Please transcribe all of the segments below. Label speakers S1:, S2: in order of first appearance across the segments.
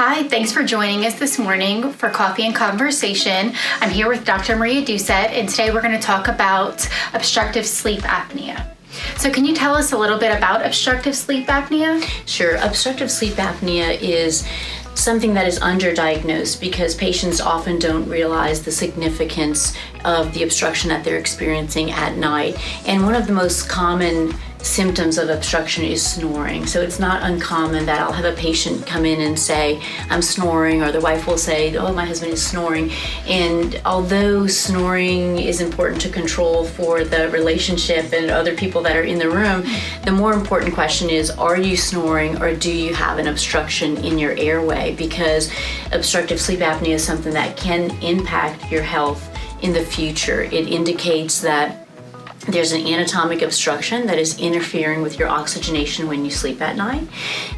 S1: Hi, thanks for joining us this morning for Coffee and Conversation. I'm here with Dr. Doucet, and today we're going to talk about obstructive sleep apnea. So can you tell us a little bit about obstructive sleep apnea?
S2: Sure. Obstructive sleep apnea is something that is underdiagnosed because patients often don't realize the significance of the obstruction that they're experiencing at night. And one of the most common symptoms of obstruction is snoring. So it's not uncommon that I'll have a patient come in and say, I'm snoring, or the wife will say, oh, my husband is snoring. And although snoring is important to control for the relationship and other people that are in the room, the more important question is, are you snoring or do you have an obstruction in your airway? Because obstructive sleep apnea is something that can impact your health in the future. It indicates that there's an anatomic obstruction that is interfering with your oxygenation when you sleep at night,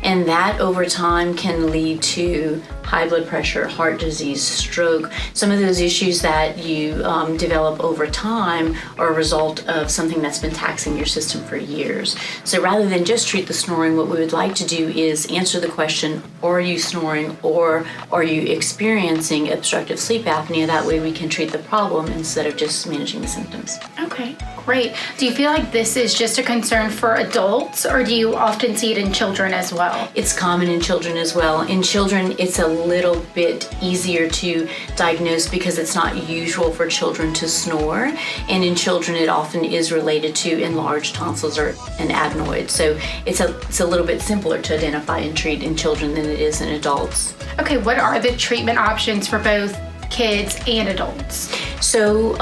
S2: and that over time can lead to high blood pressure, heart disease, stroke. Some of those issues that you develop over time are a result of something that's been taxing your system for years. So rather than just treat the snoring, what we would like to do is answer the question, are you snoring or are you experiencing obstructive sleep apnea? That way we can treat the problem instead of just managing the symptoms.
S1: Okay, great. Do you feel like this is just a concern for adults, or do you often see it in children as well?
S2: It's common in children as well. In children, it's a little bit easier to diagnose because it's not usual for children to snore. And in children, it often is related to enlarged tonsils or an adenoid. So it's a little bit simpler to identify and treat in children than it is in adults.
S1: Okay, what are the treatment options for both kids and adults?
S2: So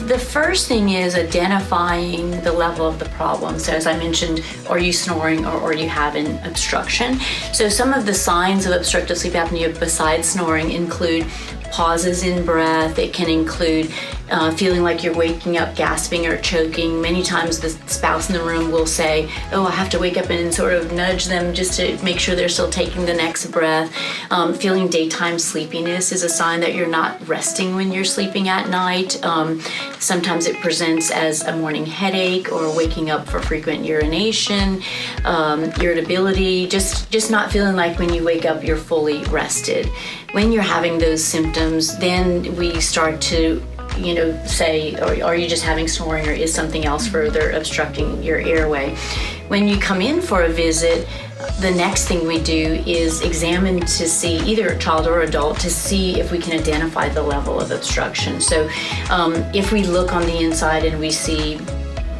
S2: the first thing is identifying the level of the problem. So as I mentioned, are you snoring or are you having obstruction? So some of the signs of obstructive sleep apnea besides snoring include pauses in breath. It can include feeling like you're waking up gasping or choking. Many times the spouse in the room will say, oh, I have to wake up and sort of nudge them just to make sure they're still taking the next breath. Feeling daytime sleepiness is a sign that you're not resting when you're sleeping at night. Sometimes it presents as a morning headache or waking up for frequent urination, irritability, just not feeling like when you wake up you're fully rested. When you're having those symptoms, then we start to say, are you just having snoring or is something else further obstructing your airway? When you come in for a visit, the next thing we do is examine to see, either a child or adult, to see if we can identify the level of obstruction. So if we look on the inside and we see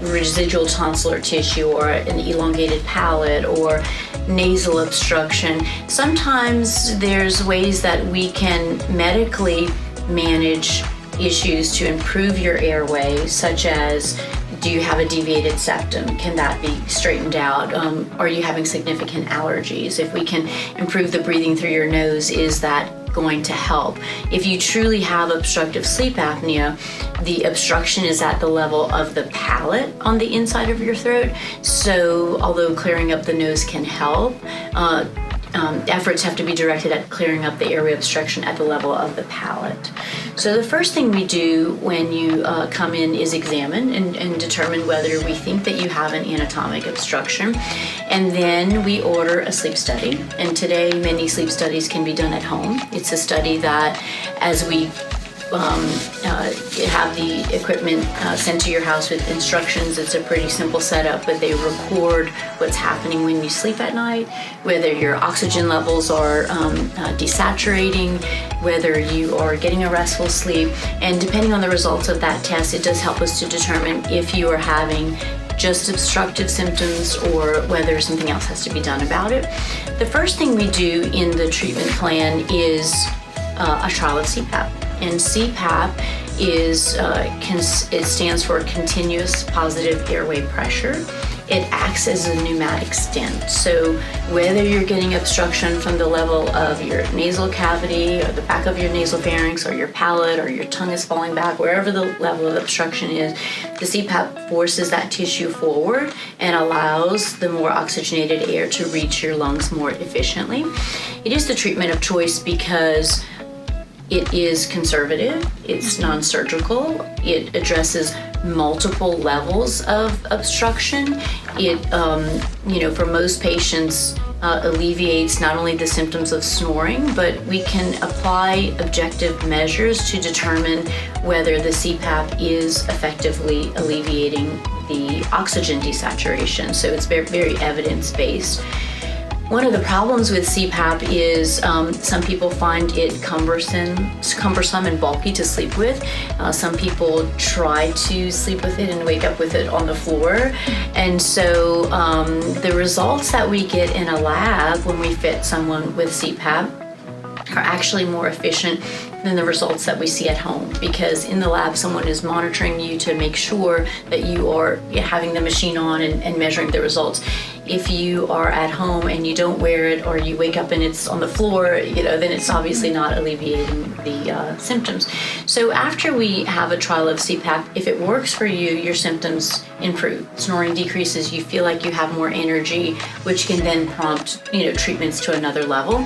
S2: residual tonsillar tissue or an elongated palate or nasal obstruction, sometimes there's ways that we can medically manage issues to improve your airway, such as, do you have a deviated septum? Can that be straightened out? Are you having significant allergies? If we can improve the breathing through your nose, is that going to help? If you truly have obstructive sleep apnea, the obstruction is at the level of the palate on the inside of your throat. So although clearing up the nose can help, efforts have to be directed at clearing up the airway obstruction at the level of the palate. So the first thing we do when you come in is examine and determine whether we think that you have an anatomic obstruction. And then we order a sleep study. And today, many sleep studies can be done at home. It's a study that, as we have the equipment sent to your house with instructions, it's a pretty simple setup, but they record what's happening when you sleep at night, whether your oxygen levels are desaturating, whether you are getting a restful sleep, and depending on the results of that test, it does help us to determine if you are having just obstructive symptoms or whether something else has to be done about it. The first thing we do in the treatment plan is a trial of CPAP. And CPAP it stands for continuous positive airway pressure. It acts as a pneumatic stent. So whether you're getting obstruction from the level of your nasal cavity or the back of your nasopharynx or your palate or your tongue is falling back, wherever the level of obstruction is, the CPAP forces that tissue forward and allows the more oxygenated air to reach your lungs more efficiently. It is the treatment of choice because it is conservative, it's non-surgical, it addresses multiple levels of obstruction. It, for most patients, alleviates not only the symptoms of snoring, but we can apply objective measures to determine whether the CPAP is effectively alleviating the oxygen desaturation. So it's very, very evidence-based. One of the problems with CPAP is some people find it cumbersome and bulky to sleep with. Some people try to sleep with it and wake up with it on the floor. And so the results that we get in a lab when we fit someone with CPAP are actually more efficient than the results that we see at home, because in the lab someone is monitoring you to make sure that you are having the machine on and measuring the results. If you are at home and you don't wear it, or you wake up and it's on the floor, then it's obviously not alleviating the symptoms. So after we have a trial of CPAP, if it works for you, your symptoms improve. Snoring decreases, you feel like you have more energy, which can then prompt treatments to another level.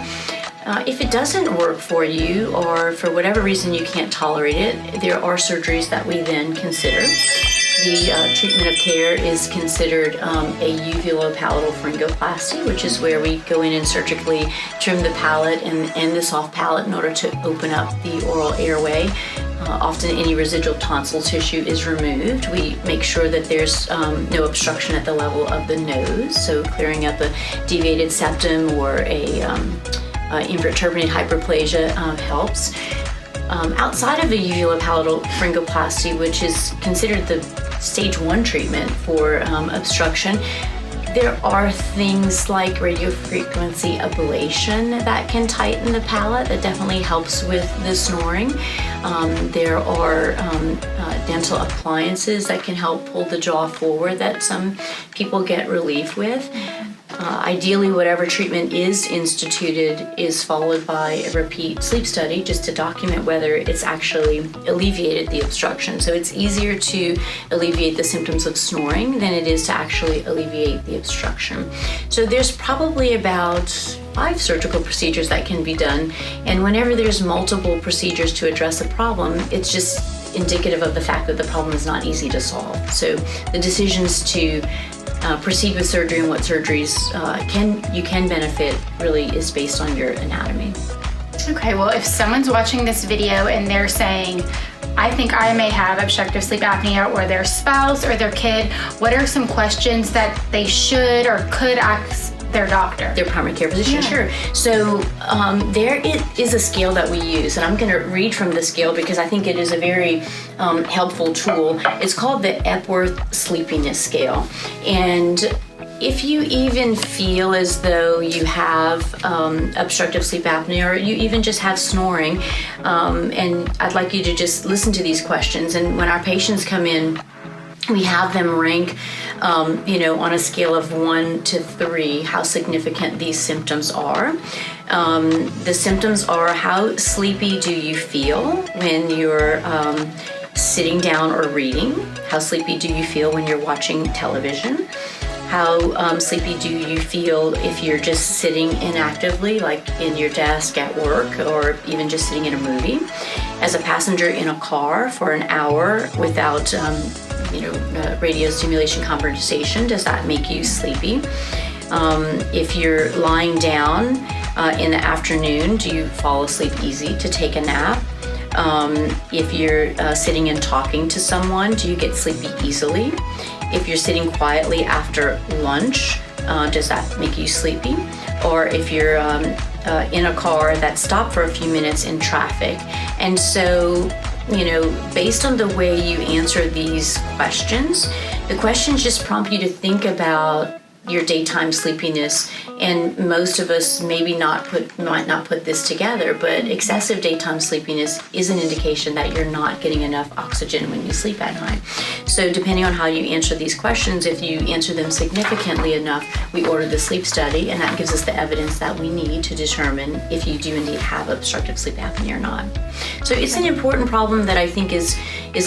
S2: If it doesn't work for you, or for whatever reason you can't tolerate it, there are surgeries that we then consider. The treatment of care is considered a uvulopalatal pharyngoplasty, which is where we go in and surgically trim the palate and the soft palate in order to open up the oral airway. Often any residual tonsil tissue is removed. We make sure that there's no obstruction at the level of the nose, so clearing up a deviated septum or a invertebrate hyperplasia helps. Outside of the uvulopalatal pharyngoplasty, which is considered the stage 1 treatment for obstruction, there are things like radiofrequency ablation that can tighten the palate. That definitely helps with the snoring. There are dental appliances that can help pull the jaw forward that some people get relief with. Ideally, whatever treatment is instituted is followed by a repeat sleep study just to document whether it's actually alleviated the obstruction. So it's easier to alleviate the symptoms of snoring than it is to actually alleviate the obstruction. So there's probably about 5 surgical procedures that can be done, and whenever there's multiple procedures to address a problem, it's just indicative of the fact that the problem is not easy to solve. So the decisions to proceed with surgery and what surgeries you can benefit really is based on your anatomy.
S1: Okay, well, if someone's watching this video and they're saying, I think I may have obstructive sleep apnea, or their spouse or their kid, what are some questions that they should or could ask their doctor?
S2: Their primary care physician, Sure. So there is a scale that we use, and I'm going to read from the scale because I think it is a very helpful tool. It's called the Epworth Sleepiness Scale. And if you even feel as though you have obstructive sleep apnea, or you even just have snoring, and I'd like you to just listen to these questions. And when our patients come in, we have them rank, on a scale of 1 to 3, how significant these symptoms are. The symptoms are: how sleepy do you feel when you're sitting down or reading? How sleepy do you feel when you're watching television? How sleepy do you feel if you're just sitting inactively, like in your desk at work, or even just sitting in a movie? As a passenger in a car for an hour without radio stimulation conversation, does that make you sleepy? If you're lying down in the afternoon, do you fall asleep easy to take a nap? If you're sitting and talking to someone, do you get sleepy easily? If you're sitting quietly after lunch, does that make you sleepy? Or if you're in a car that stopped for a few minutes in traffic. And so, based on the way you answer these questions, the questions just prompt you to think about your daytime sleepiness. And most of us might not put this together, but excessive daytime sleepiness is an indication that you're not getting enough oxygen when you sleep at night. So depending on how you answer these questions, if you answer them significantly enough, we order the sleep study, and that gives us the evidence that we need to determine if you do indeed have obstructive sleep apnea or not. So it's an important problem that I think is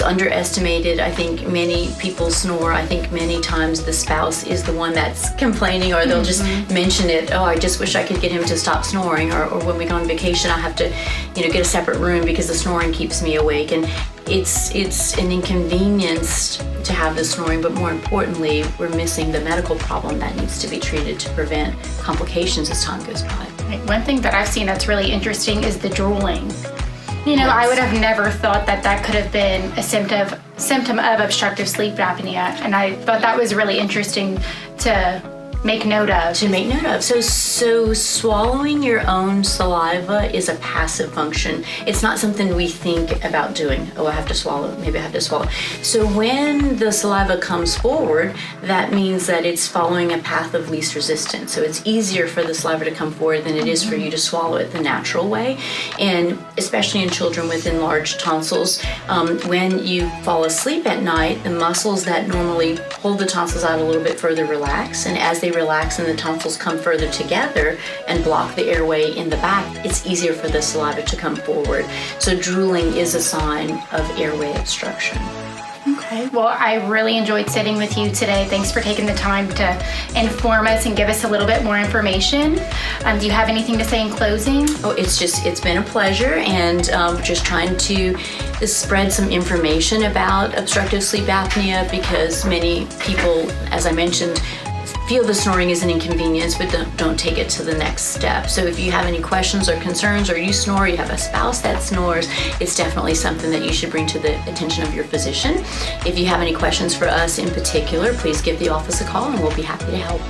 S2: underestimated. I think many people snore. I think many times the spouse is the one that's complaining, or they'll just mention it. Oh, I just wish I could get him to stop snoring, or when we go on vacation, I have to, get a separate room because the snoring keeps me awake. And it's an inconvenience to have the snoring, but more importantly, we're missing the medical problem that needs to be treated to prevent complications as time goes by.
S1: One thing that I've seen that's really interesting is the drooling.
S2: Yes.
S1: I would have never thought that could have been a symptom of obstructive sleep apnea, and I thought that was really interesting to make note of.
S2: So swallowing your own saliva is a passive function. It's not something we think about doing. Oh, I have to swallow. Maybe I have to swallow. So when the saliva comes forward, that means that it's following a path of least resistance. So it's easier for the saliva to come forward than it is for you to swallow it the natural way. And especially in children with enlarged tonsils, when you fall asleep at night, the muscles that normally hold the tonsils out a little bit further relax. And as they relax and the tonsils come further together and block the airway in the back, it's easier for the saliva to come forward. So drooling is a sign of airway obstruction.
S1: Okay. Well, I really enjoyed sitting with you today. Thanks for taking the time to inform us and give us a little bit more information. Do you have anything to say in closing?
S2: Oh, it's been a pleasure, and just trying to spread some information about obstructive sleep apnea, because many people, as I mentioned, feel the snoring is an inconvenience, but don't take it to the next step. So if you have any questions or concerns, or you snore, you have a spouse that snores, it's definitely something that you should bring to the attention of your physician. If you have any questions for us in particular, please give the office a call and we'll be happy to help.